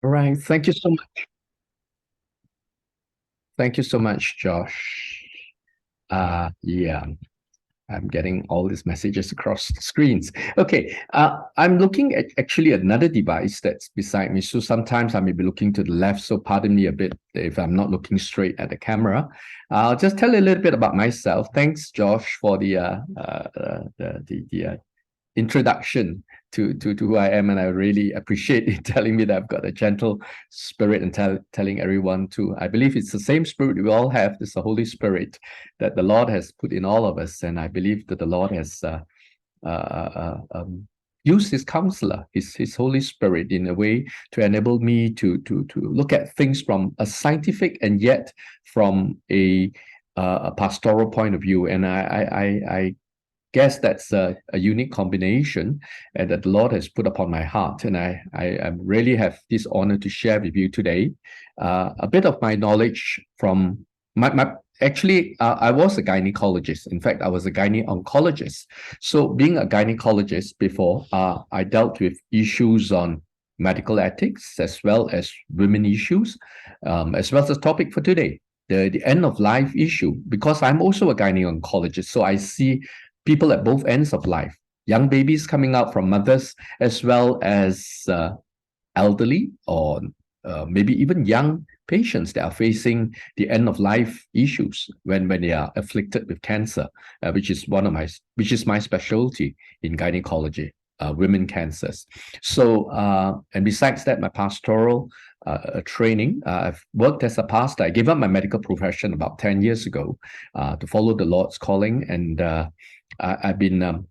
All right. Thank you so much. Thank you so much, Josh. Yeah, I'm getting all these messages across the screens. Okay, I'm looking at actually another device that's beside me. So sometimes I may be looking to the left. So pardon me a bit if I'm not looking straight at the camera. I'll just tell you a little bit about myself. Thanks, Josh, for the introduction to who I am, and I really appreciate you telling me that I've got a gentle spirit and telling everyone to. I believe it's the same spirit we all have. It's the Holy Spirit that the Lord has put in all of us, and I believe that the Lord has uh, used His Counselor, His Holy Spirit, in a way to enable me to look at things from a scientific and yet from a pastoral point of view, and I guess that's a unique combination and that the Lord has put upon my heart. And I really have this honor to share with you today a bit of my knowledge from actually, I was a gynecologist. In fact, I was a gyne oncologist. So being a gynecologist before, I dealt with issues on medical ethics as well as women issues, as well as the topic for today, the end of life issue, because I'm also a gyne oncologist. So I see people at both ends of life, young babies coming out from mothers, as well as elderly or maybe even young patients that are facing the end of life issues when they are afflicted with cancer, which is my specialty in gynecology, women cancers. So and besides that, my pastoral training, I've worked as a pastor. I gave up my medical profession about 10 years ago to follow the Lord's calling, and I've been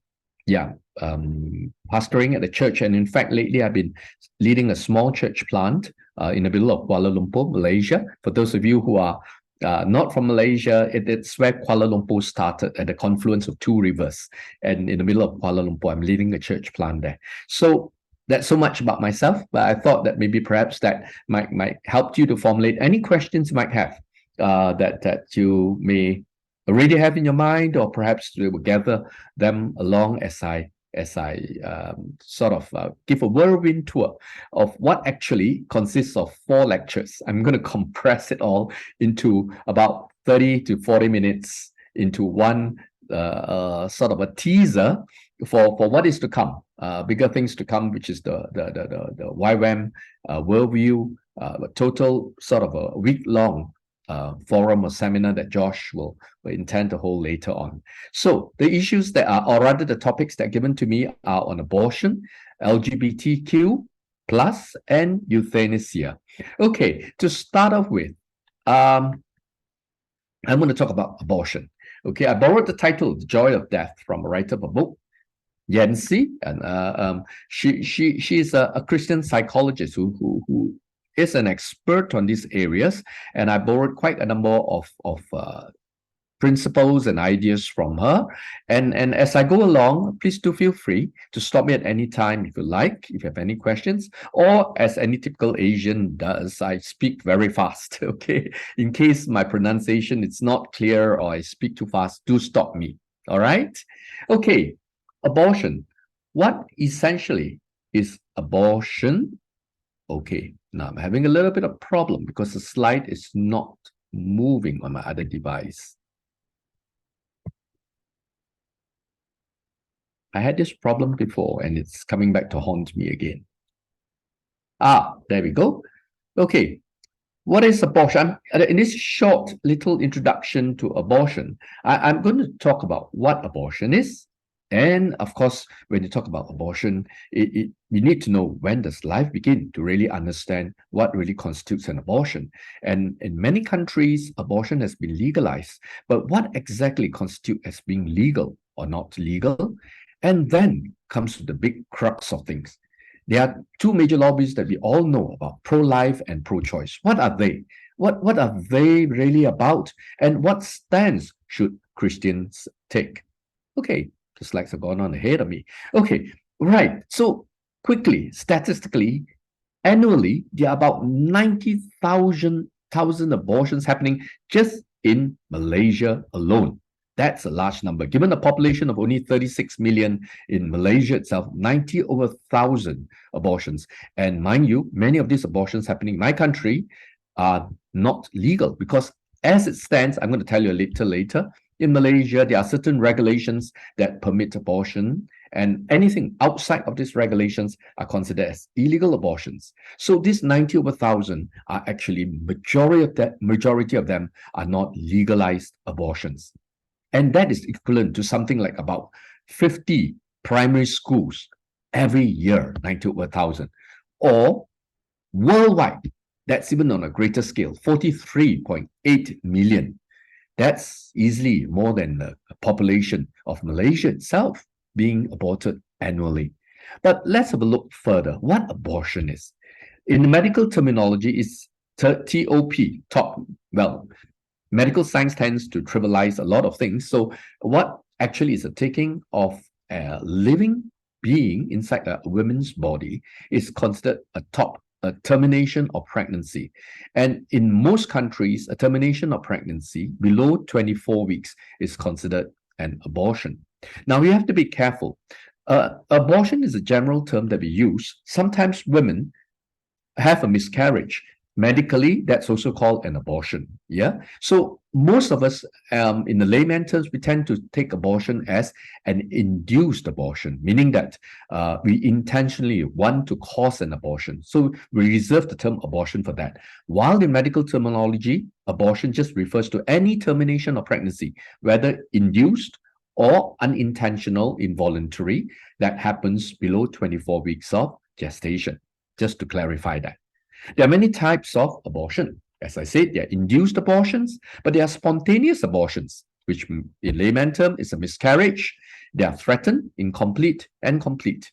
pastoring at the church, and in fact lately I've been leading a small church plant in the middle of Kuala Lumpur, Malaysia. For those of you who are not from Malaysia, it's where Kuala Lumpur started, at the confluence of two rivers, and in the middle of Kuala Lumpur I'm leading a church plant there. So that's so much about myself, but I thought that maybe perhaps that might help you to formulate any questions you might have that you may already have in your mind, or perhaps we will gather them along as I sort of give a whirlwind tour of what actually consists of 4 lectures. I'm going to compress it all into about 30 to 40 minutes into one sort of a teaser for what is to come, bigger things to come, which is the YWAM Worldview, total sort of a week-long forum or seminar that Josh will intend to hold later on. So the issues that are, or rather the topics that are given to me, are on abortion, LGBTQ plus, and euthanasia. Okay, to start off with, I'm going to talk about abortion. Okay, I borrowed the title "The Joy of Death" from a writer of a book, Yancy, and she's a Christian psychologist who is an expert on these areas, and I borrowed quite a number of principles and ideas from her. And as I go along, please do feel free to stop me at any time if you like, if you have any questions, or as any typical Asian does, I speak very fast, okay? In case my pronunciation is not clear or I speak too fast, do stop me, all right? Okay, abortion. What essentially is abortion? Okay, now I'm having a little bit of problem because the slide is not moving on my other device. I had this problem before and it's coming back to haunt me again. There we go. Okay, what is abortion? In this short little introduction to abortion, I'm going to talk about what abortion is. And of course, when you talk about abortion, we need to know, when does life begin, to really understand what really constitutes an abortion. And in many countries, abortion has been legalized. But what exactly constitutes as being legal or not legal? And then comes to the big crux of things. There are 2 major lobbies that we all know about: pro-life and pro-choice. What are they? What are they really about? And what stance should Christians take? Okay, the slides have gone on ahead of me. Okay, right. So quickly, statistically, annually, there are about 90,000 abortions happening just in Malaysia alone. That's a large number. Given a population of only 36 million in Malaysia itself, 90 over 1,000 abortions. And mind you, many of these abortions happening in my country are not legal because as it stands, I'm going to tell you a little later, in Malaysia, there are certain regulations that permit abortion, and anything outside of these regulations are considered as illegal abortions. So these 90 over 1,000 are actually majority of them are not legalized abortions. And that is equivalent to something like about 50 primary schools every year, 90 over 1,000. Or worldwide, that's even on a greater scale, 43.8 million. That's easily more than the population of Malaysia itself being aborted annually. But let's have a look further. What abortion is? In the medical terminology, it's TOP. Well, medical science tends to trivialize a lot of things. So what actually is a taking of a living being inside a woman's body is considered a termination of pregnancy. And in most countries, a termination of pregnancy below 24 weeks is considered an abortion. Now, we have to be careful. Abortion is a general term that we use. Sometimes women have a miscarriage. Medically, that's also called an abortion. Yeah. So most of us, in the layman terms, we tend to take abortion as an induced abortion, meaning that we intentionally want to cause an abortion. So we reserve the term abortion for that. While in medical terminology, abortion just refers to any termination of pregnancy, whether induced or unintentional, involuntary, that happens below 24 weeks of gestation. Just to clarify that. There are many types of abortion. As I said, there are induced abortions, but there are spontaneous abortions, which in layman term is a miscarriage. They are threatened, incomplete, and complete.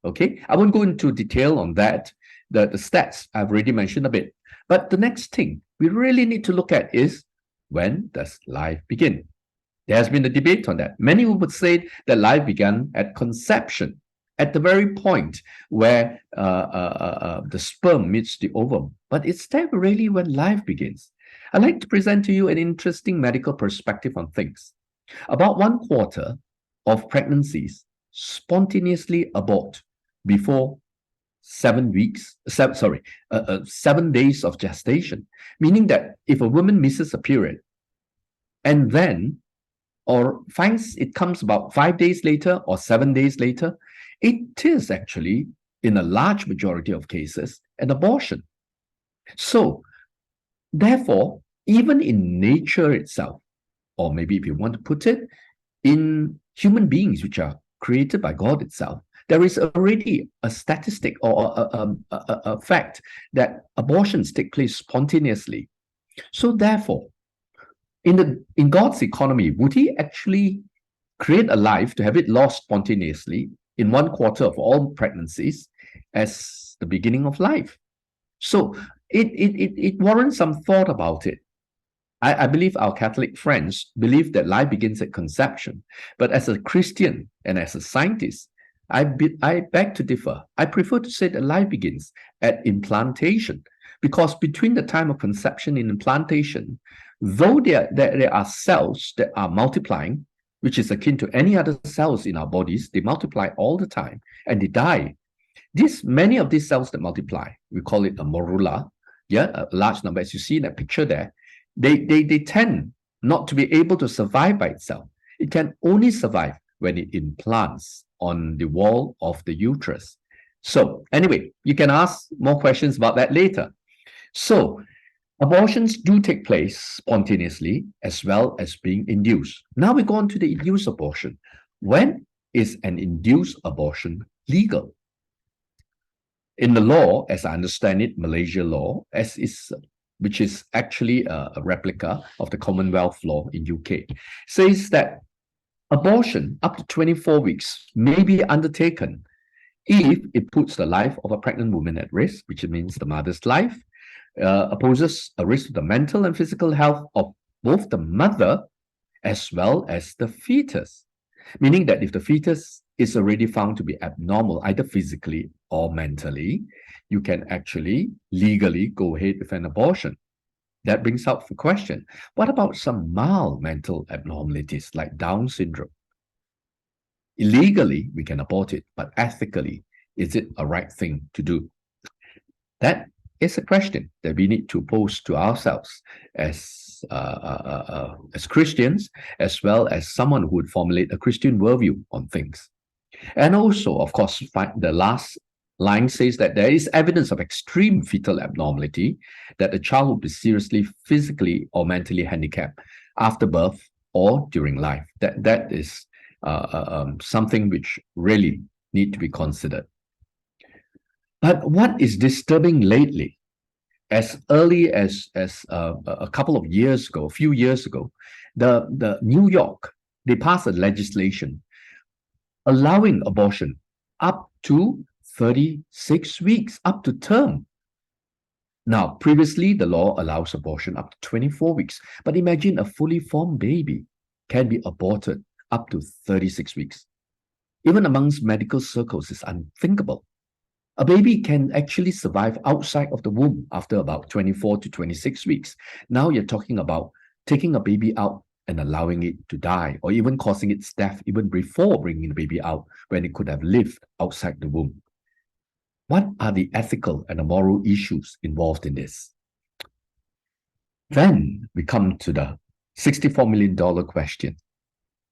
Okay, I won't go into detail on that. The stats I've already mentioned a bit. But the next thing we really need to look at is, when does life begin? There has been a debate on that. Many would say that life began at conception, at the very point where the sperm meets the ovum. But it's that really when life begins. I'd like to present to you an interesting medical perspective on things. About 1/4 of pregnancies spontaneously abort before 7 days of gestation, meaning that if a woman misses a period and then or finds it comes about 5 days later or 7 days later, it is actually, in a large majority of cases, an abortion. So, therefore, even in nature itself, or maybe if you want to put it, in human beings which are created by God itself, there is already a statistic or a fact that abortions take place spontaneously. So therefore, in God's economy, would he actually create a life to have it lost spontaneously in 1/4 of all pregnancies as the beginning of life? So it warrants some thought about it. I believe our Catholic friends believe that life begins at conception. But as a Christian and as a scientist, I beg to differ. I prefer to say that life begins at implantation, because between the time of conception and implantation, though there are cells that are multiplying, which is akin to any other cells in our bodies, they multiply all the time and they die. Many of these cells that multiply, we call it a morula, a large number, as you see in that picture there, they tend not to be able to survive by itself. It can only survive when it implants on the wall of the uterus. So anyway, you can ask more questions about that later. So abortions do take place spontaneously as well as being induced. Now we go on to the induced abortion. When is an induced abortion legal? In the law, as I understand it, Malaysia law, which is actually a replica of the Commonwealth law in UK, says that abortion up to 24 weeks may be undertaken if it puts the life of a pregnant woman at risk, which means the mother's life, poses a risk to the mental and physical health of both the mother as well as the fetus. Meaning that if the fetus is already found to be abnormal, either physically or mentally, you can actually legally go ahead with an abortion. That brings up the question, what about some mild mental abnormalities like Down syndrome? Illegally, we can abort it, but ethically, is it a right thing to do? That is a question that we need to pose to ourselves as Christians, as well as someone who would formulate a Christian worldview on things. And also, of course, the last line says that there is evidence of extreme fetal abnormality, that the child will be seriously physically or mentally handicapped after birth or during life. That is something which really need to be considered. But what is disturbing lately, as early as a couple of years ago, a few years ago, the New York, they passed a legislation allowing abortion up to 36 weeks, up to term. Now, previously, the law allows abortion up to 24 weeks. But imagine a fully formed baby can be aborted up to 36 weeks. Even amongst medical circles, it's unthinkable. A baby can actually survive outside of the womb after about 24 to 26 weeks. Now you're talking about taking a baby out and allowing it to die, or even causing its death even before bringing the baby out, when it could have lived outside the womb. What are the ethical and the moral issues involved in this? Then we come to the $64 million question.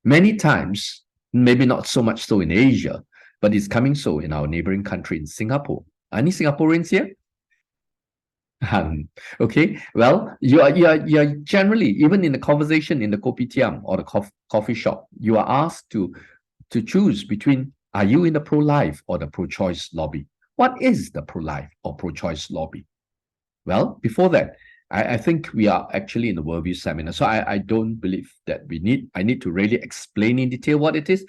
Many times, maybe not so much so in Asia, but it's coming so in our neighboring country, in Singapore. Any Singaporeans here? Okay, well, you're generally, even in the conversation in the kopitiam or the coffee shop, you are asked to choose between, are you in the pro-life or the pro-choice lobby? What is the pro-life or pro-choice lobby? Well, before that, I think we are actually in the Worldview Seminar, so I don't believe that I need to really explain in detail what it is.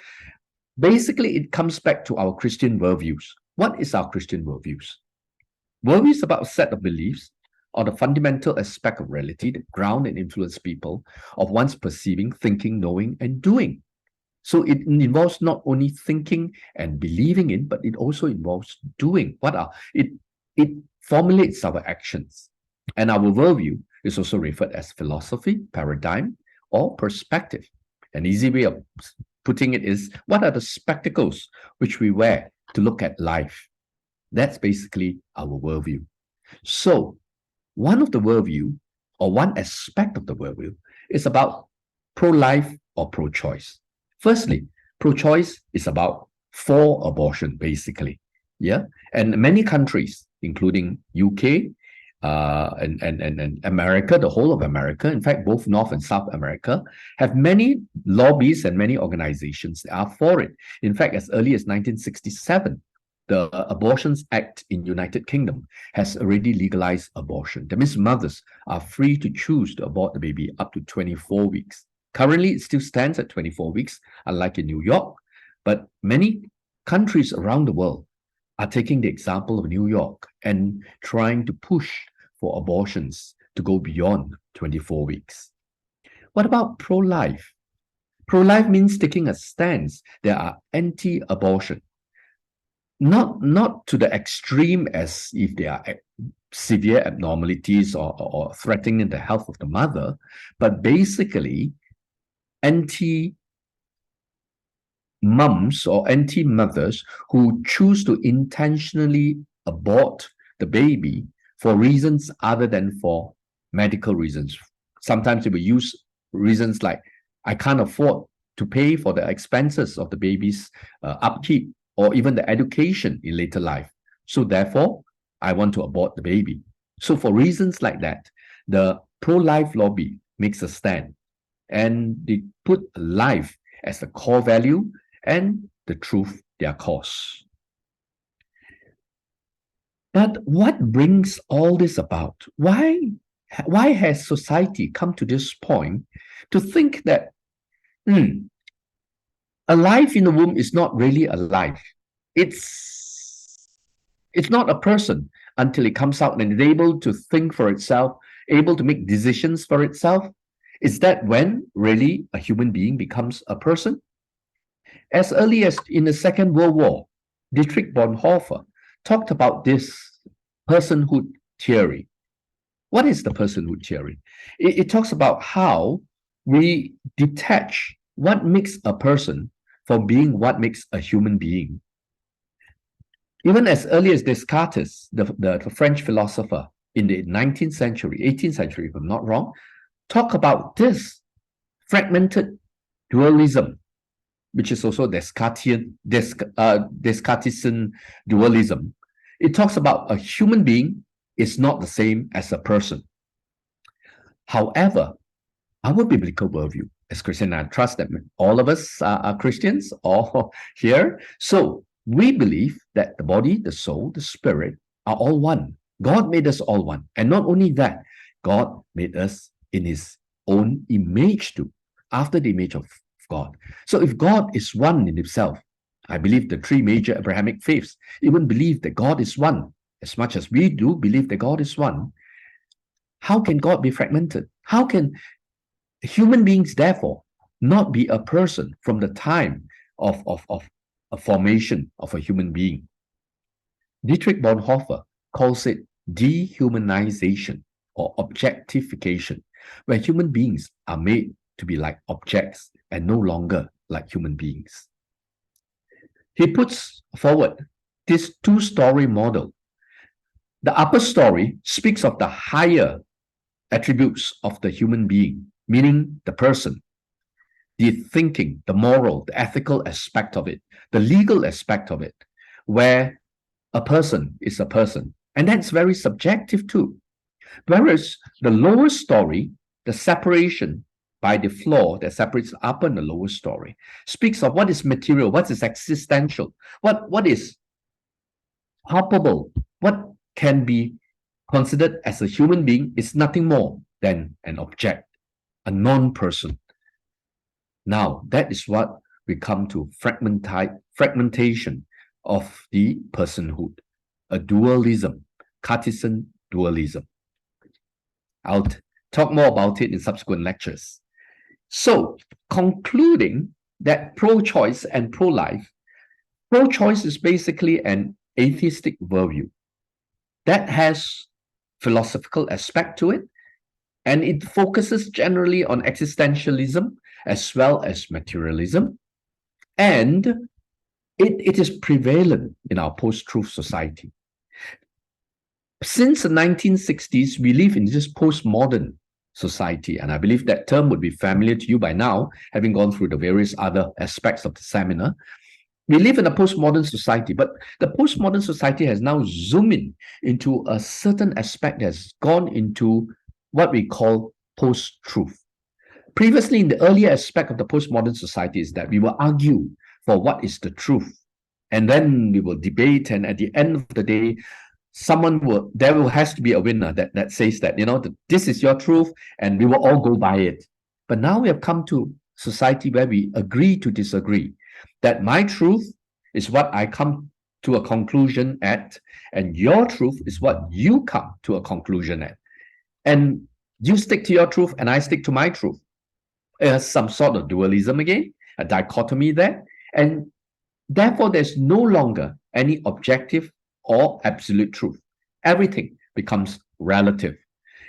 Basically, it comes back to our Christian worldviews. What is our Christian worldviews? Worldview is about a set of beliefs or the fundamental aspect of reality that ground and influence people of one's perceiving, thinking, knowing, and doing. So it involves not only thinking and believing in, but it also involves doing. It formulates our actions. And our worldview is also referred as philosophy, paradigm, or perspective. An easy way of putting it is, what are the spectacles which we wear to look at life? That's basically our worldview. So one of the worldview, or one aspect of the worldview, is about pro-life or pro-choice. Firstly, pro-choice is about for abortion, basically. Yeah, and many countries, including UK and America, the whole of America, in fact, both North and South America, have many lobbies and many organizations that are for it. In fact, as early as 1967, the Abortions Act in United Kingdom has already legalized abortion. That means mothers are free to choose to abort the baby up to 24 weeks. Currently, it still stands at 24 weeks, unlike in New York, but many countries around the world are taking the example of New York and trying to push for abortions to go beyond 24 weeks. What about pro-life? Pro-life means taking a stance that are anti-abortion. Not to the extreme as if they are severe abnormalities or threatening the health of the mother, but basically anti-mums or anti-mothers who choose to intentionally abort the baby for reasons other than for medical reasons. Sometimes they will use reasons like, I can't afford to pay for the expenses of the baby's upkeep, or even the education in later life. So therefore, I want to abort the baby. So for reasons like that, the pro-life lobby makes a stand, and they put life as the core value and the truth their cause. But what brings all this about? Why has society come to this point to think that a life in the womb is not really a life? It's not a person until it comes out and is able to think for itself, able to make decisions for itself. Is that when really a human being becomes a person? As early as in the Second World War, Dietrich Bonhoeffer talked about this personhood theory. What is the personhood theory? It talks about how we detach what makes a person from being what makes a human being. Even as early as Descartes, the French philosopher in the 19th century, 18th century, if I'm not wrong, talk about this fragmented dualism, which is also Descartesian dualism. It talks about a human being is not the same as a person. However, our biblical worldview as Christian, I trust that all of us are Christians all here. So we believe that the body, the soul, the spirit are all one. God made us all one. And not only that, God made us in his own image too, after the image of God. So if God is one in himself, I believe the three major Abrahamic faiths even believe that God is one. As much as we do believe that God is one, how can God be fragmented? How can human beings, therefore, not be a person from the time of a formation of a human being? Dietrich Bonhoeffer calls it dehumanization or objectification, where human beings are made to be like objects and no longer like human beings. He puts forward this two-story model. The upper story speaks of the higher attributes of the human being, meaning the person, the thinking, the moral, the ethical aspect of it, the legal aspect of it, where a person is a person. And that's very subjective too. Whereas the lower story, the separation by the floor that separates the upper and the lower story, speaks of what is material, what is existential, what is palpable, what can be considered as a human being is nothing more than an object, a non-person. Now, that is what we come to fragmentation of the personhood, a dualism, Cartesian dualism. I'll talk more about it in subsequent lectures. So, concluding that pro-choice and pro-life, pro-choice is basically an atheistic worldview that has philosophical aspect to it, and it focuses generally on existentialism as well as materialism, and it is prevalent in our post-truth society. Since the 1960s, we live in this postmodern society, and I believe that term would be familiar to you by now, having gone through the various other aspects of the seminar. We live in a postmodern society, but the postmodern society has now zoomed in into a certain aspect that has gone into what we call post-truth. Previously, in the earlier aspect of the postmodern society is that we will argue for what is the truth, and then we will debate, and at the end of the day, there has to be a winner that says that, this is your truth, and we will all go by it. But now we have come to society where we agree to disagree, that my truth is what I come to a conclusion at, and your truth is what you come to a conclusion at. And you stick to your truth, and I stick to my truth. There's some sort of dualism again, a dichotomy there, and therefore there's no longer any objective or absolute truth. Everything becomes relative.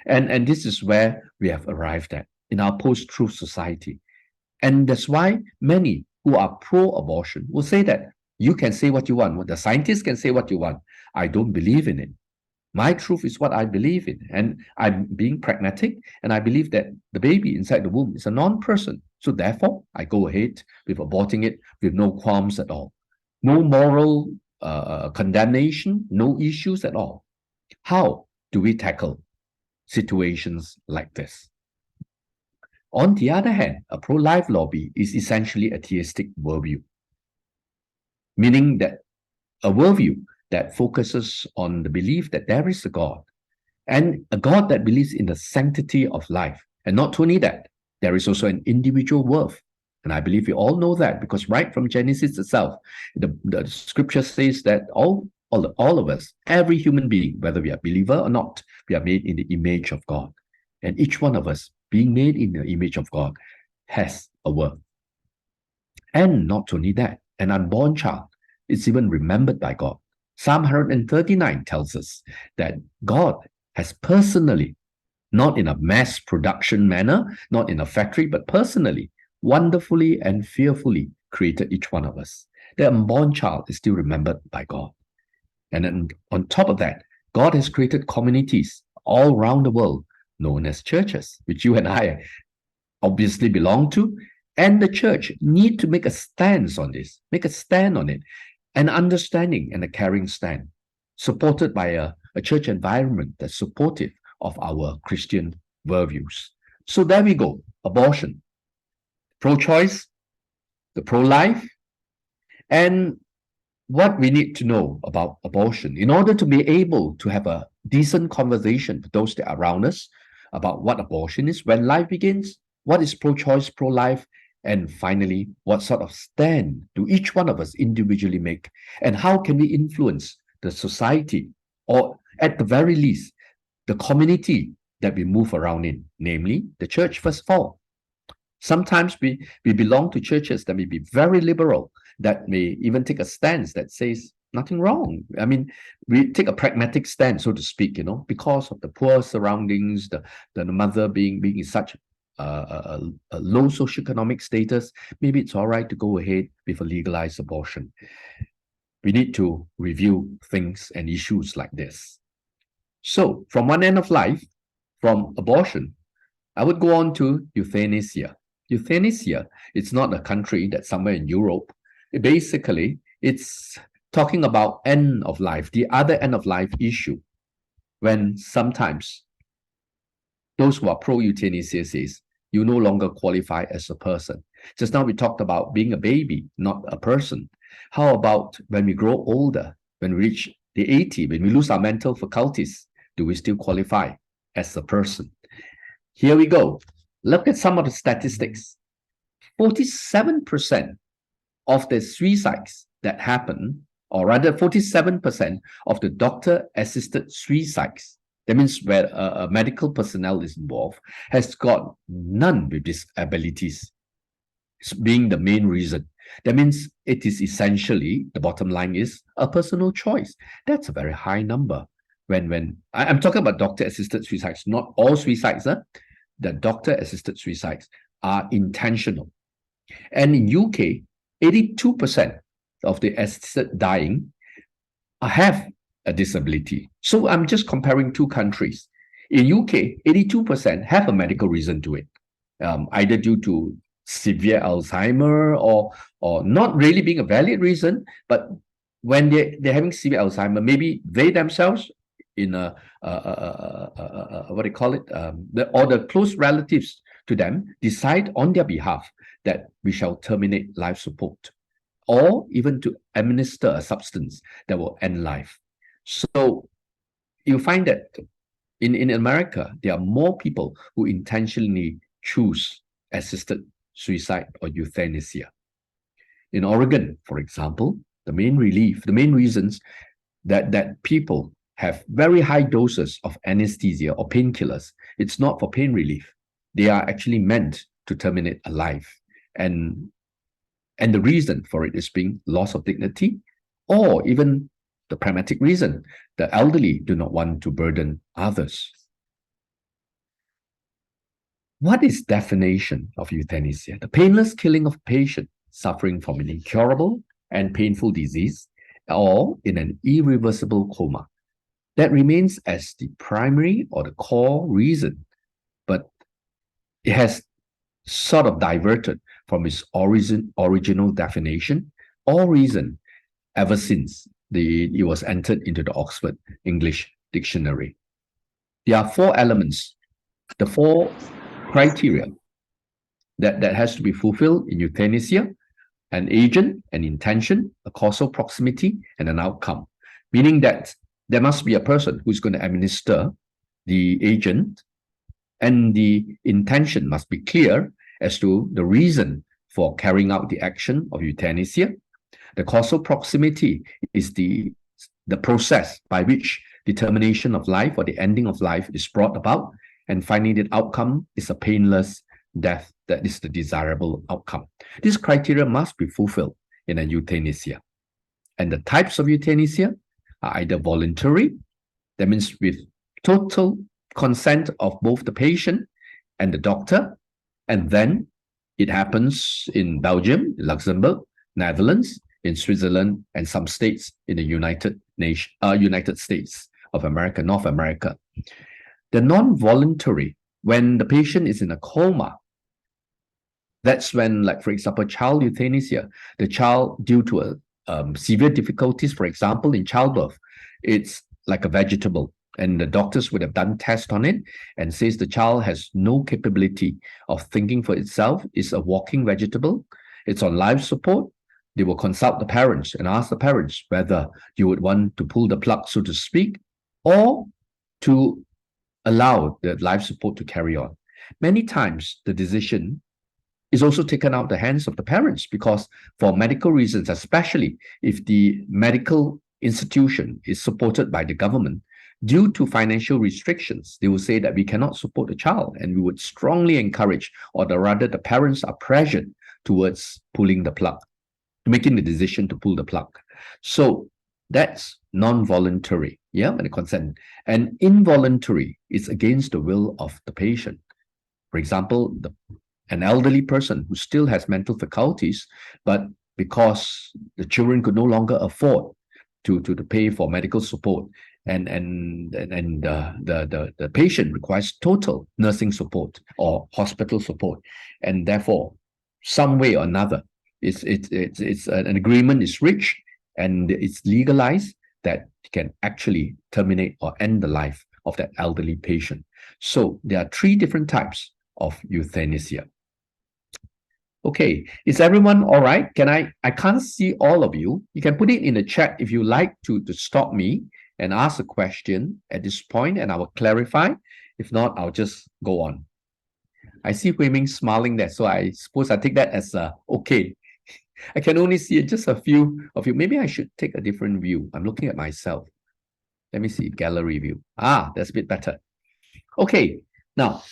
And this is where we have arrived at in our post-truth society. And that's why many who are pro-abortion will say that you can say what you want. The scientists can say what you want. I don't believe in it. My truth is what I believe in. And I'm being pragmatic, and I believe that the baby inside the womb is a non-person. So therefore, I go ahead with aborting it with no qualms at all. No moral condemnation, no issues at all. How do we tackle situations like this? On the other hand, a pro-life lobby is essentially a theistic worldview, meaning that a worldview that focuses on the belief that there is a God, and a God that believes in the sanctity of life. And not only that, there is also an individual worth. And I believe we all know that, because right from Genesis itself, the scripture says that all of us, every human being, whether we are believer or not, we are made in the image of God. And each one of us, being made in the image of God, has a worth. And not only that, an unborn child is even remembered by God. Psalm 139 tells us that God has personally not in a mass production manner, not in a factory, but personally, wonderfully and fearfully created each one of us. The unborn child is still remembered by God. And then on top of that, God has created communities all around the world known as churches, which you and I obviously belong to. And the church need to make a stance on this, make a stand on it, an understanding and a caring stand, supported by a church environment that's supportive of our Christian worldviews. So there we go, abortion, pro-choice, the pro-life, and what we need to know about abortion in order to be able to have a decent conversation with those that are around us about what abortion is, when life begins, what is pro-choice, pro-life, and finally, what sort of stand do each one of us individually make, and how can we influence the society, or at the very least, the community that we move around in, namely the church first of all. Sometimes we belong to churches that may be very liberal, that may even take a stance that says nothing wrong. I mean, we take a pragmatic stand, so to speak, because of the poor surroundings, the mother being in such a low socioeconomic status, maybe it's all right to go ahead with a legalized abortion. We need to review things and issues like this. So from one end of life, from abortion, I would go on to euthanasia. Euthanasia, it's not a country that's somewhere in Europe. It's talking about end of life, the other end of life issue, when sometimes those who are pro-euthanasia says, you no longer qualify as a person. Just now we talked about being a baby, not a person. How about when we grow older, when we reach the 80, when we lose our mental faculties, do we still qualify as a person? Here we go. Look at some of the statistics. 47% of the suicides that happen, or rather 47% of the doctor-assisted suicides, that means where a medical personnel is involved, has got none with disabilities being the main reason. That means it is essentially, the bottom line is, a personal choice. That's a very high number. When I'm talking about doctor-assisted suicides, not all suicides, the doctor-assisted suicides are intentional. And in UK, 82% of the assisted dying have a disability. So I'm just comparing two countries. In UK, 82% have a medical reason to it, either due to severe Alzheimer or not really being a valid reason, but when they're having severe Alzheimer, maybe they themselves in what do you call it, or the close relatives to them decide on their behalf that we shall terminate life support, or even to administer a substance that will end life. So you find that in America, there are more people who intentionally choose assisted suicide or euthanasia. In Oregon, for example, the main reasons that people have very high doses of anesthesia or painkillers, it's not for pain relief. They are actually meant to terminate a life. And the reason for it is being loss of dignity, or even the pragmatic reason, the elderly do not want to burden others. What is definition of euthanasia? The painless killing of a patient suffering from an incurable and painful disease, or in an irreversible coma, that remains as the primary or the core reason, but it has sort of diverted from its original definition or reason ever since it was entered into the Oxford English Dictionary. There are four elements, the four criteria that has to be fulfilled in euthanasia: an agent, an intention, a causal proximity, and an outcome. Meaning that there must be a person who's going to administer the agent, and the intention must be clear as to the reason for carrying out the action of euthanasia. The causal proximity is the process by which the termination of life or the ending of life is brought about. And finally, the outcome is a painless death that is the desirable outcome. This criteria must be fulfilled in a euthanasia. And the types of euthanasia are either voluntary, that means with total consent of both the patient and the doctor. And then it happens in Belgium, Luxembourg, Netherlands, in Switzerland, and some states in the United States of America, North America. The non-voluntary, when the patient is in a coma, that's when, like, for example, child euthanasia, the child, due to severe difficulties, for example, in childbirth, it's like a vegetable. And the doctors would have done tests on it and says the child has no capability of thinking for itself, is a walking vegetable, it's on life support. They will consult the parents and ask the parents whether you would want to pull the plug, so to speak, or to allow the life support to carry on. Many times, the decision is also taken out of the hands of the parents, because for medical reasons, especially if the medical institution is supported by the government, due to financial restrictions, they will say that we cannot support the child, and we would strongly encourage, or rather the parents are pressured towards pulling the plug, making the decision to pull the plug. So that's non-voluntary, yeah, and the consent. And involuntary is against the will of the patient. For example, an elderly person who still has mental faculties, but because the children could no longer afford to pay for medical support, and the patient requires total nursing support or hospital support, and therefore, some way or another, it's an agreement is reached and it's legalized that can actually terminate or end the life of that elderly patient. So there are 3 different types of euthanasia. Okay, is everyone all right? I can't see all of you. You can put it in the chat if you like to stop me and ask a question at this point, and I will clarify. If not, I'll just go on. I see Ming smiling there, so I suppose I take that as okay. I can only see just a few of you. Maybe I should take a different view. I'm looking at myself. Let me see, gallery view. Ah, that's a bit better. Okay, now,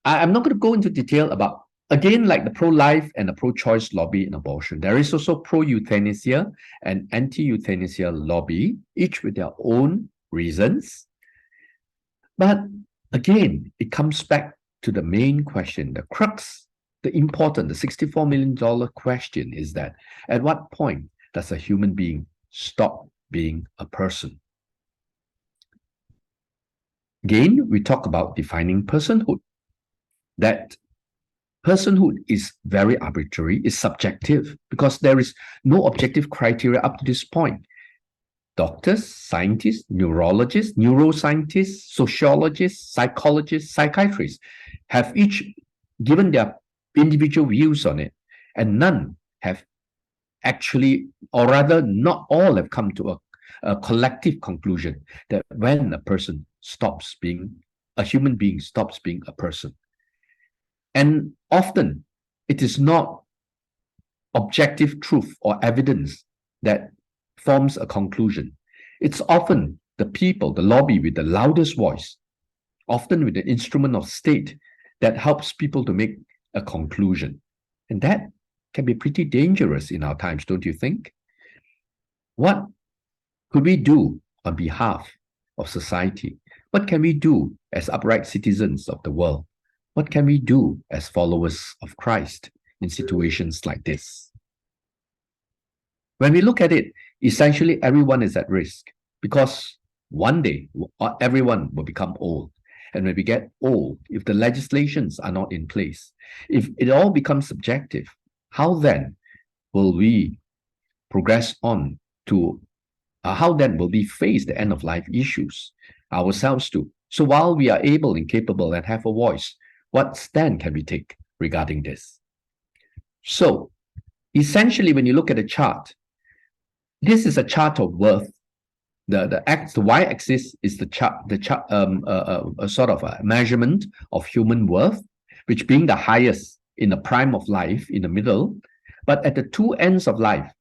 I'm not going to go into detail about, again, like the pro-life and the pro-choice lobby in abortion. There is also pro-euthanasia and anti-euthanasia lobby, each with their own reasons. But again, it comes back to the main question, the crux, the important, the $64 million question is that at what point does a human being stop being a person? Again, we talk about defining personhood. That personhood is very arbitrary, is subjective, because there is no objective criteria up to this point. Doctors, scientists, neurologists, neuroscientists, sociologists, psychologists, psychiatrists have each given their individual views on it, and none have actually, or rather not all have come to a collective conclusion that when a person stops being, a human being stops being a person. And often it is not objective truth or evidence that forms a conclusion. It's often the people, the lobby with the loudest voice, often with the instrument of state, that helps people to make a conclusion. And that can be pretty dangerous in our times, don't you think? What could we do on behalf of society? What can we do as upright citizens of the world? What can we do as followers of Christ in situations like this? When we look at it, essentially everyone is at risk, because one day everyone will become old. And when we get old, if the legislations are not in place, if it all becomes subjective, how then will we progress on to, how then will we face the end of life issues ourselves too? So while we are able and capable and have a voice, what stand can we take regarding this? So essentially, when you look at a chart, this is a chart of worth. The y-axis is a sort of a measurement of human worth, which being the highest in the prime of life, in the middle, but at the 2 ends of life,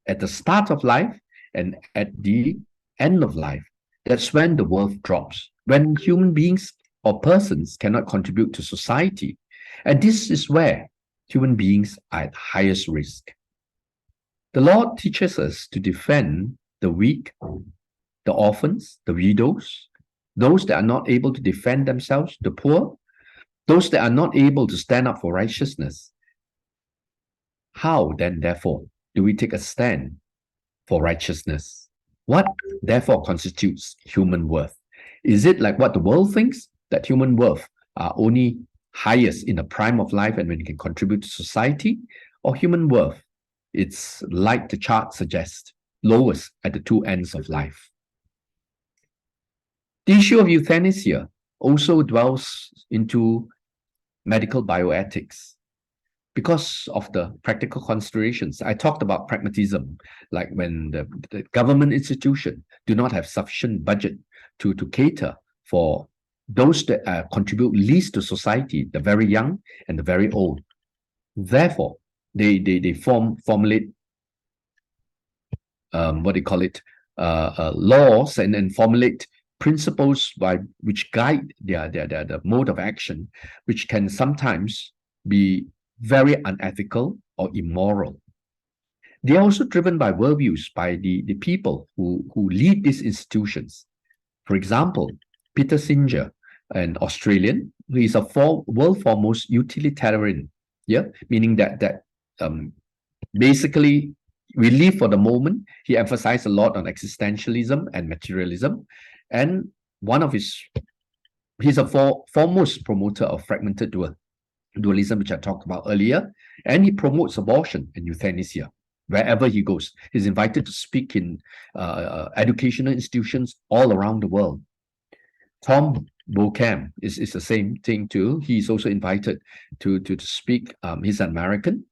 at the start of life and at the end of life, that's when the worth drops, when human beings or persons cannot contribute to society. And this is where human beings are at highest risk. The Lord teaches us to defend the weak, the orphans, the widows, those that are not able to defend themselves, the poor, those that are not able to stand up for righteousness. How then, therefore, do we take a stand for righteousness? What, therefore, constitutes human worth? Is it like what the world thinks, that human worth are only highest in the prime of life and when you can contribute to society? Or human worth, it's like the chart suggests, lowest at the two ends of life? The issue of euthanasia also dwells into medical bioethics because of the practical considerations. I talked about pragmatism, like when the government institution do not have sufficient budget to cater for those that contribute least to society, the very young and the very old. Therefore, they formulate what they call it, laws and formulate principles by which guide their mode of action, which can sometimes be very unethical or immoral. They are also driven by worldviews by the people who lead these institutions. For example, Peter Singer, an Australian, who is a world foremost utilitarian, meaning that basically we live for the moment. He emphasized a lot on existentialism and materialism, and he's a foremost promoter of fragmented dualism, which I talked about earlier, and he promotes abortion and euthanasia wherever he goes. He's invited to speak in educational institutions all around the world. Tom Beauchamp is the same thing too. He's also invited to speak. He's an American.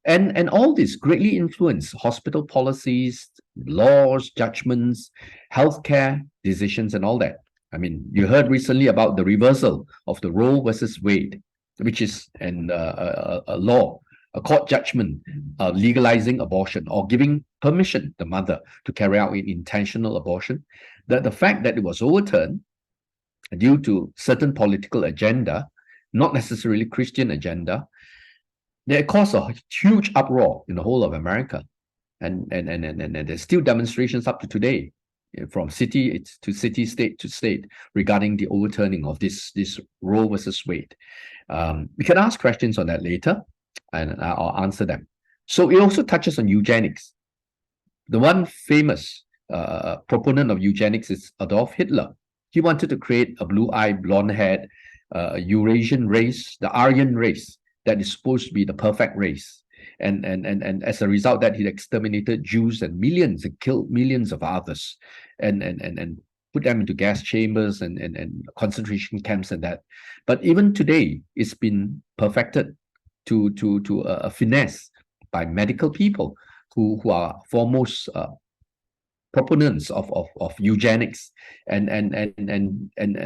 And all this greatly influence hospital policies, laws, judgments, healthcare decisions, and all that. I mean, you heard recently about the reversal of the Roe versus Wade, which is a law, a court judgment legalizing abortion or giving permission the mother to carry out an intentional abortion. The fact that it was overturned due to certain political agenda, not necessarily Christian agenda, that caused a huge uproar in the whole of America, and there's still demonstrations up to today, from city to city, state to state, regarding the overturning of this Roe versus Wade. We can ask questions on that later, and I'll answer them. So it also touches on eugenics. The one famous proponent of eugenics is Adolf Hitler. He wanted to create a blue-eyed, blonde-haired Eurasian race, the Aryan race, that is supposed to be the perfect race. And as a result, that he exterminated Jews and killed millions of others, and put them into gas chambers and concentration camps and that. But even today, it's been perfected to a finesse by medical people who are foremost proponents of eugenics, and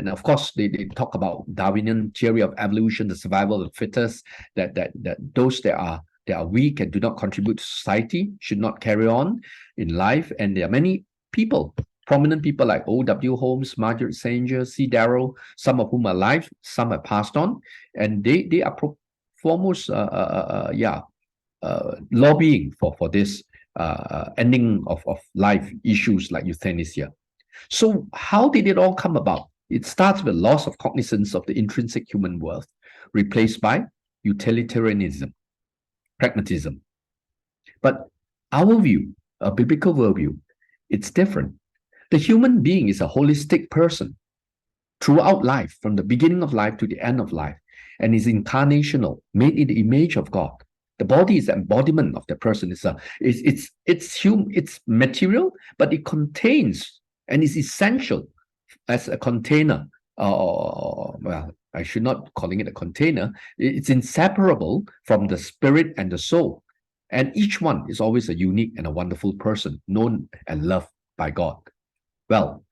of course they talk about Darwinian theory of evolution, the survival of the fittest, that those that are weak and do not contribute to society should not carry on in life. And there are many people, prominent people like O.W. Holmes, Margaret Sanger, C. Darrow, some of whom are alive, some have passed on, and they are foremost lobbying for this ending of life issues like euthanasia. So how did it all come about? It starts with loss of cognizance of the intrinsic human worth, replaced by utilitarianism, pragmatism. But our view, a biblical worldview, it's different. The human being is a holistic person throughout life, from the beginning of life to the end of life, and is incarnational, made in the image of God. The body is the embodiment of the person. It's material, but it contains and is essential as a container. Well, I should not calling it a container. It's inseparable from the spirit and the soul. And each one is always a unique and a wonderful person, known and loved by God. Well,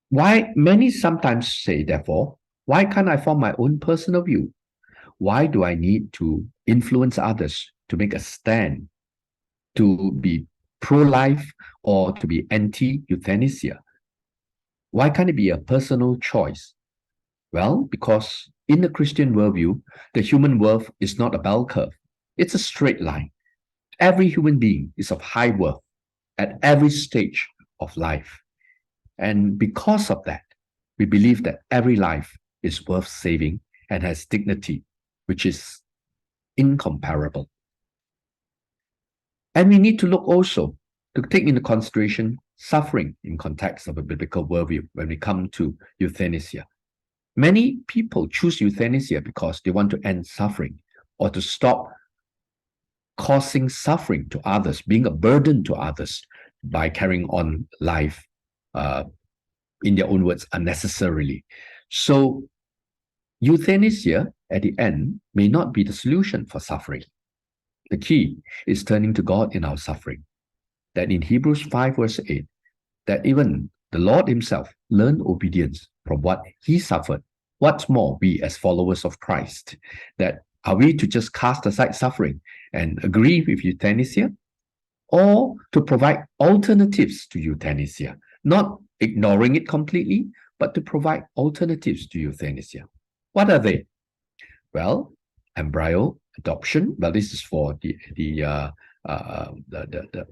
why many sometimes say, therefore, why can't I form my own personal view? Why do I need to influence others to make a stand, to be pro-life or to be anti-euthanasia? Why can't it be a personal choice? Well, because in the Christian worldview, the human worth is not a bell curve. It's a straight line. Every human being is of high worth at every stage of life. And because of that, we believe that every life is worth saving and has dignity, which is incomparable. And we need to look also to take into consideration suffering in context of a biblical worldview when we come to euthanasia. Many people choose euthanasia because they want to end suffering or to stop causing suffering to others, being a burden to others by carrying on life, in their own words, unnecessarily. So euthanasia at the end may not be the solution for suffering. The key is turning to God in our suffering. That in Hebrews 5 verse 8, that even the Lord himself learned obedience from what he suffered. What's more, we as followers of Christ, that are we to just cast aside suffering and agree with euthanasia, or to provide alternatives to euthanasia, not ignoring it completely, but to provide alternatives to euthanasia? What are they? Well, embryo adoption. Well, this is for the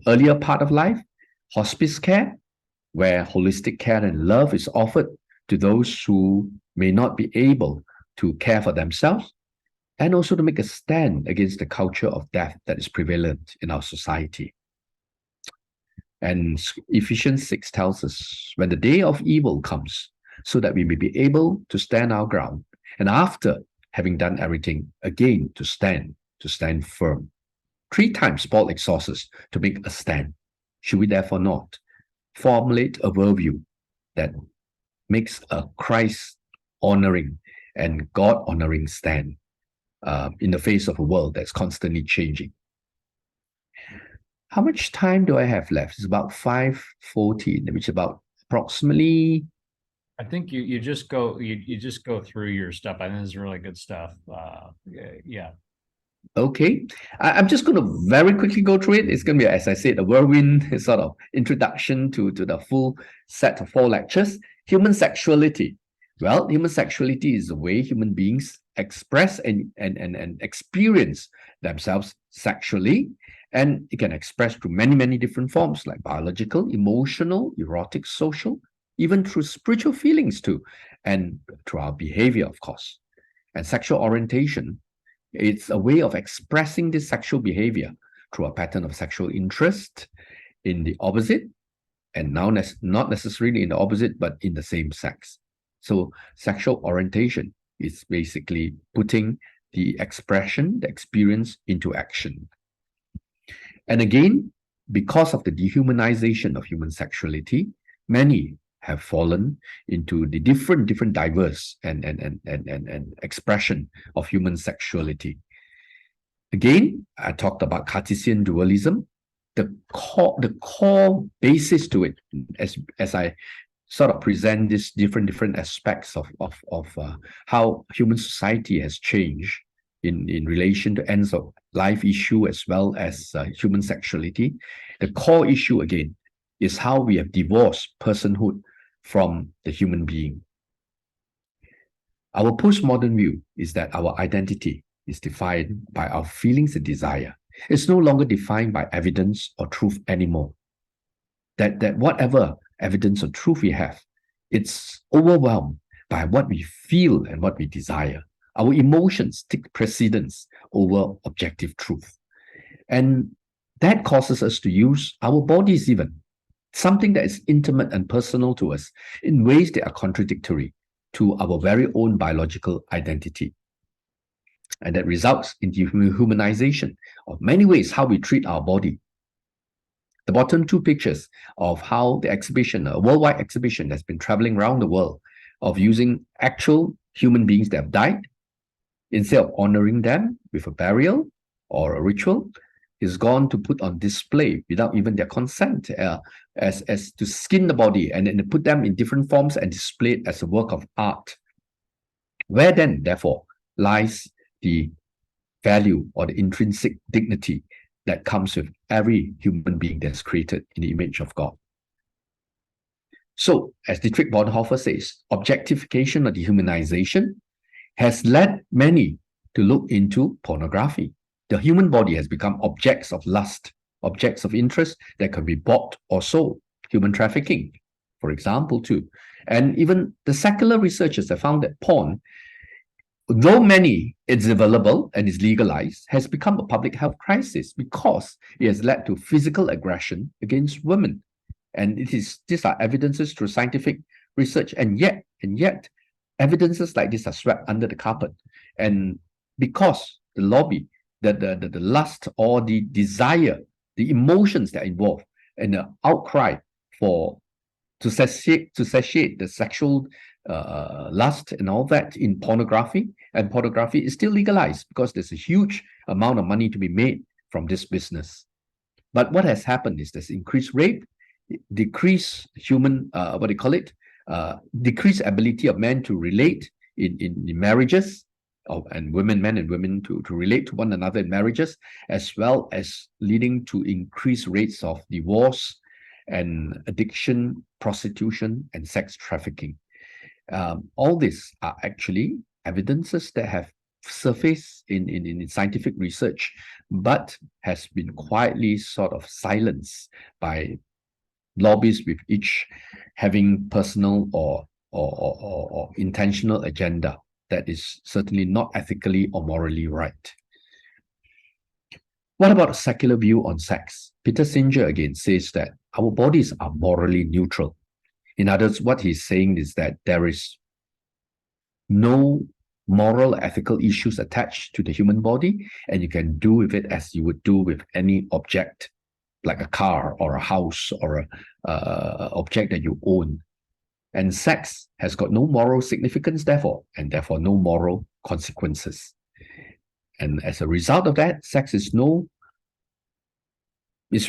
earlier part of life. Hospice care, where holistic care and love is offered to those who may not be able to care for themselves, and also to make a stand against the culture of death that is prevalent in our society. And Ephesians 6 tells us, when the day of evil comes, so that we may be able to stand our ground, and after having done everything, again to stand firm. 3 times Paul exhorts us to make a stand. Should we therefore not formulate a worldview that makes a Christ-honoring and God-honoring stand in the face of a world that's constantly changing? How much time do I have left? It's about 5:14, which is about approximately. I think you just go through your stuff. I think this is really good stuff. Yeah. Okay, I'm just going to very quickly go through it. It's going to be, as I said, a whirlwind sort of introduction to the full set of 4 lectures. Human sexuality. Well, human sexuality is the way human beings express and experience themselves sexually. And it can express through many, many different forms, like biological, emotional, erotic, social, even through spiritual feelings too, and through our behavior, of course. And sexual orientation, it's a way of expressing this sexual behavior through a pattern of sexual interest in the opposite, and now not necessarily in the opposite, but in the same sex. So sexual orientation is basically putting the expression, the experience into action. And again, because of the dehumanization of human sexuality, many have fallen into the different diverse and expression of human sexuality. Again, I talked about Cartesian dualism. The core basis to it, as I sort of present these different aspects of how human society has changed in relation to ends of life issue as well as human sexuality. The core issue again is how we have divorced personhood from the human being. Our postmodern view is that our identity is defined by our feelings and desire. It's no longer defined by evidence or truth anymore. That whatever evidence or truth we have, it's overwhelmed by what we feel and what we desire. Our emotions take precedence over objective truth. And that causes us to use our bodies even, something that is intimate and personal to us, in ways that are contradictory to our very own biological identity. And that results in dehumanization of many ways how we treat our body. The bottom 2 pictures of how the exhibition, a worldwide exhibition that's been traveling around the world, of using actual human beings that have died, instead of honoring them with a burial or a ritual, is gone to put on display without even their consent, as to skin the body and then put them in different forms and display it as a work of art. Where then, therefore, lies the value or the intrinsic dignity that comes with every human being that's created in the image of God? So, as Dietrich Bonhoeffer says, objectification or dehumanization has led many to look into pornography. The human body has become objects of lust, objects of interest that can be bought or sold. human trafficking, for example, too. And even the secular researchers have found that porn, though many it's available and is legalized, has become a public health crisis because it has led to physical aggression against women. And these are evidences through scientific research, and yet evidences like this are swept under the carpet. And because the lobby, the lust or the desire, the emotions that are involved, and the outcry to satiate the sexual lust and all that in pornography, and pornography is still legalized because there's a huge amount of money to be made from this business. But what has happened is there's increased rape, decreased human, decreased ability of men to relate in marriages, and men and women to relate to one another in marriages, as well as leading to increased rates of divorce and addiction, prostitution, and sex trafficking. All these are actually evidences that have surfaced in scientific research, but has been quietly sort of silenced by lobbies, with each having personal or intentional agenda that is certainly not ethically or morally right. What about a secular view on sex? Peter Singer again says that our bodies are morally neutral. In other words, what he's saying is that there is no moral, ethical issues attached to the human body, and you can do with it as you would do with any object, like a car or a house or a object that you own. And sex has got no moral significance, therefore no moral consequences. And as a result of that, sex is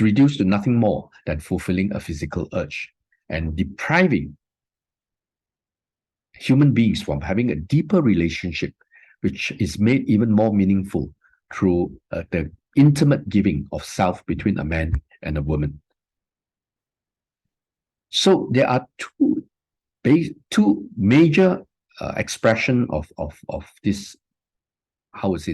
reduced to nothing more than fulfilling a physical urge and depriving human beings from having a deeper relationship, which is made even more meaningful through the intimate giving of self between a man and a woman. So there are two major expression of this,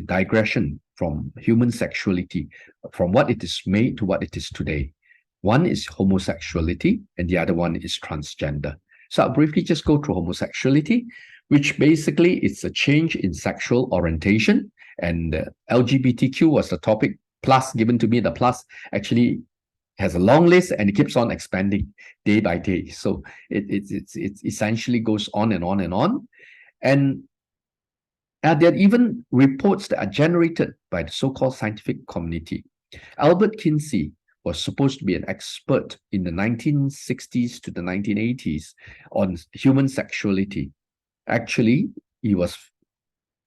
digression from human sexuality, from what it is made to what it is today. One is homosexuality, and the other one is transgender. So I'll briefly just go through homosexuality, which basically is a change in sexual orientation, and LGBTQ was the topic plus given to me. The plus actually has a long list and it keeps on expanding day by day. So it essentially goes on and on and on. And there are even reports that are generated by the so-called scientific community. Albert Kinsey was supposed to be an expert in the 1960s to the 1980s on human sexuality. Actually, he was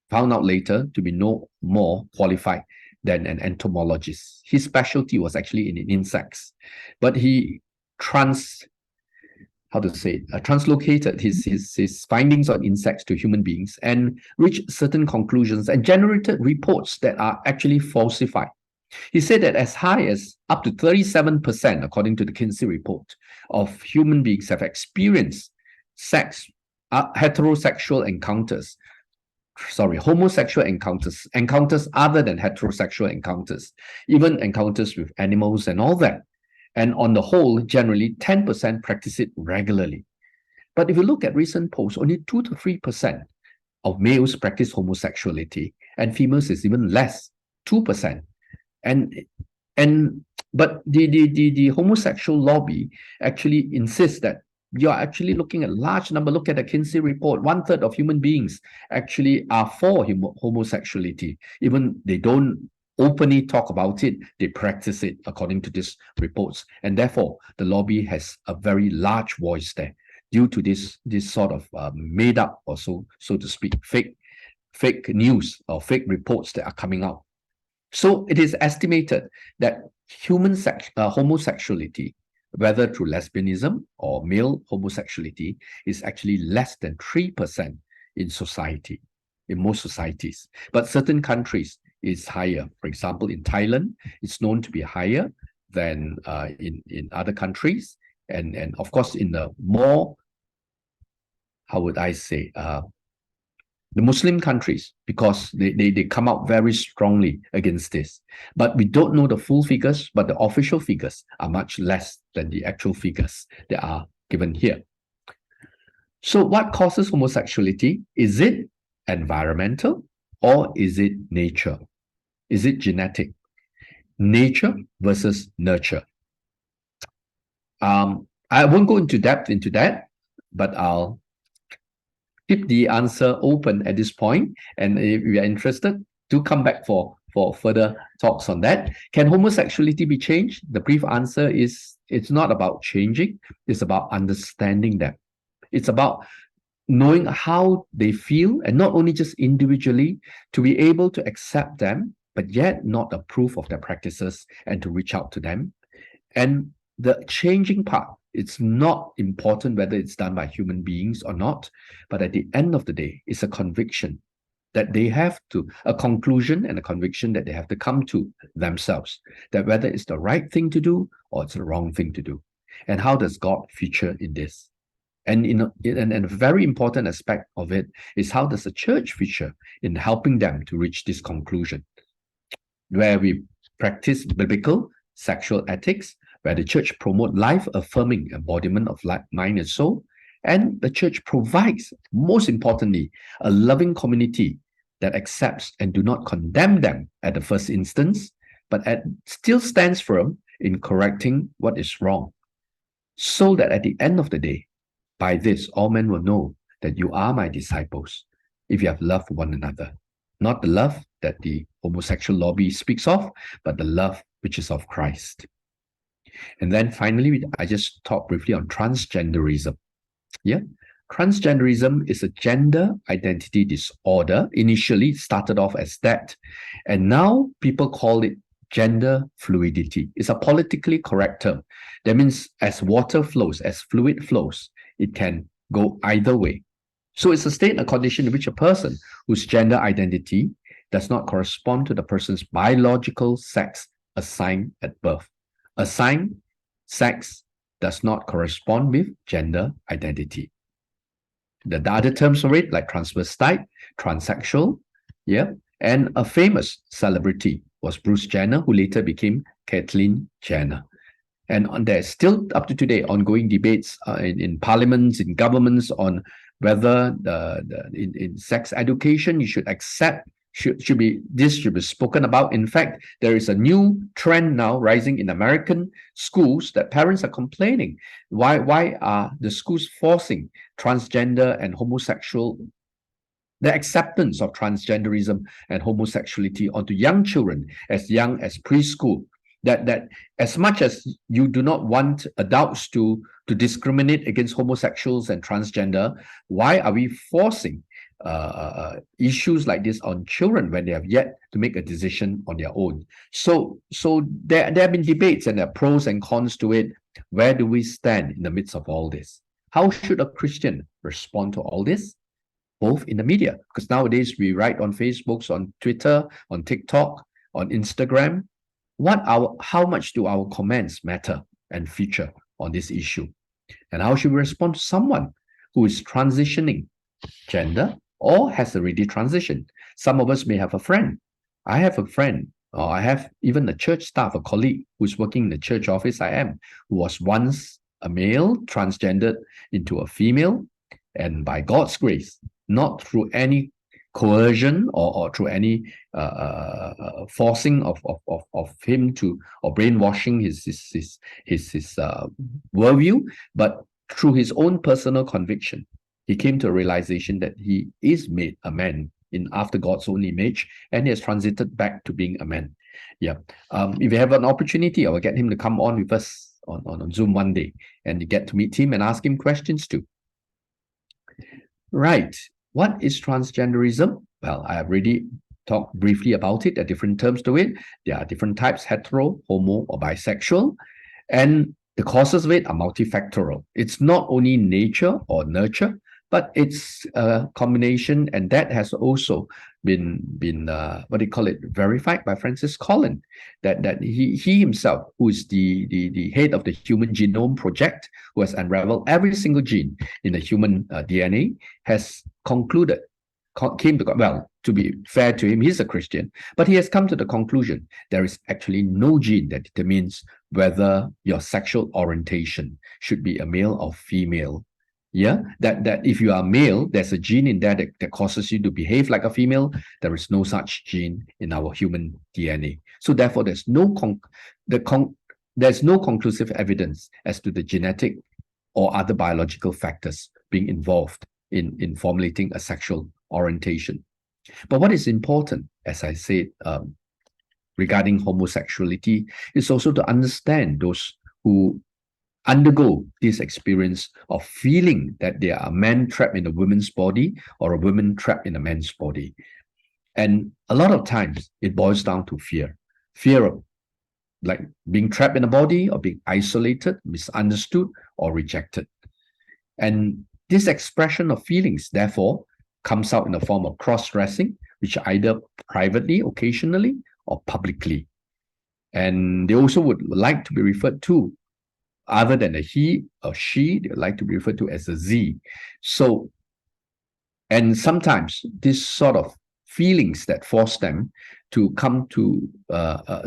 found out later to be no more qualified than an entomologist. His specialty was actually in insects, but he translocated his findings on insects to human beings and reached certain conclusions and generated reports that are actually falsified. He said that as high as up to 37%, according to the Kinsey report, of human beings have experienced homosexual encounters other than heterosexual encounters, even encounters with animals and all that. And on the whole, generally 10% practice it regularly. But if you look at recent polls, only 2 to 3% of males practice homosexuality, and females is even less, 2%. But the homosexual lobby actually insists that you're actually looking at a large number. Look at the Kinsey report. 1/3 of human beings actually are for homosexuality. Even they don't openly talk about it, they practice it according to these reports. And therefore, the lobby has a very large voice there due to this sort of made up, or so to speak, fake news or fake reports that are coming out. So it is estimated that human homosexuality, whether through lesbianism or male homosexuality, is actually less than 3% in society, in most societies. But certain countries is higher. For example, in Thailand, it's known to be higher than in other countries. And of course, in the more, the Muslim countries, because they come out very strongly against this. But we don't know the full figures, but the official figures are much less than the actual figures that are given here. So what causes homosexuality? Is it environmental or is it nature? Is it genetic? Nature versus nurture. I won't go into depth into that, but I'll keep the answer open at this point. And if you are interested, do come back for further talks on that. Can homosexuality be changed? The brief answer is it's not about changing. It's about understanding them. It's about knowing how they feel, and not only just individually, to be able to accept them, but yet not approve of their practices and to reach out to them. And the changing part, it's not important whether it's done by human beings or not, but at the end of the day, it's a conviction that they have to, a conclusion and a conviction that they have to come to themselves, that whether it's the right thing to do or it's the wrong thing to do. And how does God feature in this? And a very important aspect of it is how does the church feature in helping them to reach this conclusion, where we practice biblical sexual ethics, where the church promote life-affirming embodiment of life, mind, and soul, and the church provides, most importantly, a loving community that accepts and do not condemn them at the first instance, but still stands firm in correcting what is wrong, so that at the end of the day, by this, all men will know that you are my disciples, if you have loved one another. Not the love that the homosexual lobby speaks of, but the love which is of Christ. And then finally, I just talked briefly on transgenderism. Yeah, transgenderism is a gender identity disorder. Initially, it started off as that, and now people call it gender fluidity. It's a politically correct term. That means as water flows, as fluid flows, it can go either way. So it's a state, a condition in which a person whose gender identity does not correspond to the person's biological sex assigned at birth. Assigned sex does not correspond with gender identity. The other terms for it, like transvestite, transsexual, yeah, and a famous celebrity was Bruce Jenner, who later became Caitlyn Jenner. And there's still, up to today, ongoing debates in parliaments, in governments, on whether in sex education you should accept, should be spoken about. In fact, there is a new trend now rising in American schools that parents are complaining. Why are the schools forcing transgender and homosexual, the acceptance of transgenderism and homosexuality onto young children as young as preschool? That as much as you do not want adults to discriminate against homosexuals and transgender, why are we forcing issues like this on children when they have yet to make a decision on their own? So there have been debates, and there are pros and cons to it. Where do we stand in the midst of all this? How should a Christian respond to all this? Both in the media, because nowadays we write on Facebook, on Twitter, on TikTok, on Instagram. How much do our comments matter and feature on this issue? And how should we respond to someone who is transitioning gender or has already transitioned? Some of us may have a friend. I have a friend, or I have even a church staff, a colleague who's working in the church office who was once a male, transgendered into a female, and by God's grace, not through any coercion or through any forcing of him to, or brainwashing his worldview, but through his own personal conviction, he came to a realization that he is made a man after God's own image, and he has transited back to being a man. Yeah. If you have an opportunity, I will get him to come on with us on Zoom one day, and you get to meet him and ask him questions too. Right. What is transgenderism? Well, I have already talked briefly about it. There are different terms to it. There are different types: hetero, homo, or bisexual. And the causes of it are multifactorial. It's not only nature or nurture, but it's a combination, and that has also been verified by Francis Collin, that he himself, who is the head of the Human Genome Project, who has unraveled every single gene in the human DNA, has concluded came to, well, to be fair to him, he's a Christian, but he has come to the conclusion there is actually no gene that determines whether your sexual orientation should be a male or female. Yeah, that if you are male, there's a gene in there that causes you to behave like a female. There is no such gene in our human DNA. So therefore, there's no conclusive evidence as to the genetic or other biological factors being involved in formulating a sexual orientation. But what is important, as I said, regarding homosexuality, is also to understand those who undergo this experience of feeling that they are a man trapped in a woman's body or a woman trapped in a man's body. And a lot of times it boils down to fear of like being trapped in a body or being isolated, misunderstood, or rejected. And this expression of feelings, therefore, comes out in the form of cross-dressing, which either privately, occasionally, or publicly. And they also would like to be referred to, other than a he or she, they would like to be referred to as a Z. So, and sometimes this sort of feelings that force them to come to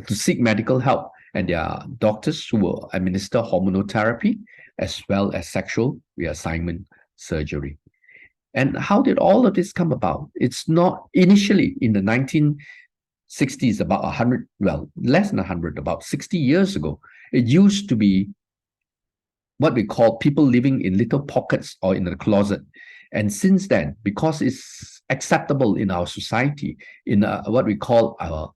seek medical help, and there are doctors who will administer hormonal therapy as well as sexual reassignment surgery. And how did all of this come about? It's not initially in the 1960s, about 100, well, less than 100, about 60 years ago. It used to be what we call people living in little pockets or in the closet. And since then, because it's acceptable in our society, in what we call our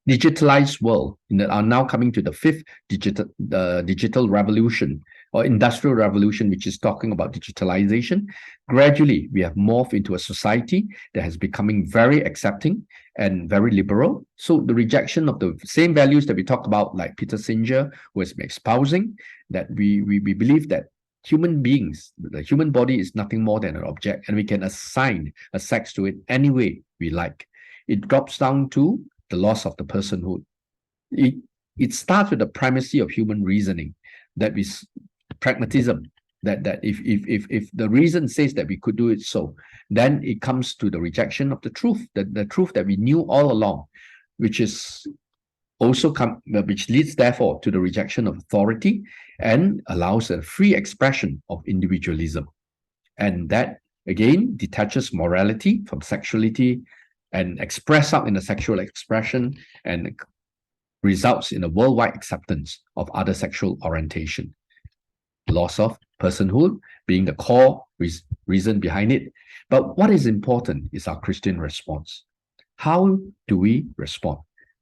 digitalized world, are now coming to the fifth digital revolution or industrial revolution, which is talking about digitalization. Gradually, we have morphed into a society that has becoming very accepting and very liberal. So the rejection of the same values that we talked about, like Peter Singer was espousing, that we believe that human beings, the human body is nothing more than an object, and we can assign a sex to it any way we like. It drops down to the loss of the personhood. It starts with the primacy of human reasoning, that is pragmatism, that if the reason says that we could do it so, then it comes to the rejection of the truth, the truth that we knew all along, which is also which leads therefore to the rejection of authority and allows a free expression of individualism. And that again detaches morality from sexuality and express out in a sexual expression and results in a worldwide acceptance of other sexual orientation. Loss of personhood being the core reason behind it. But what is important is our Christian response. How do we respond?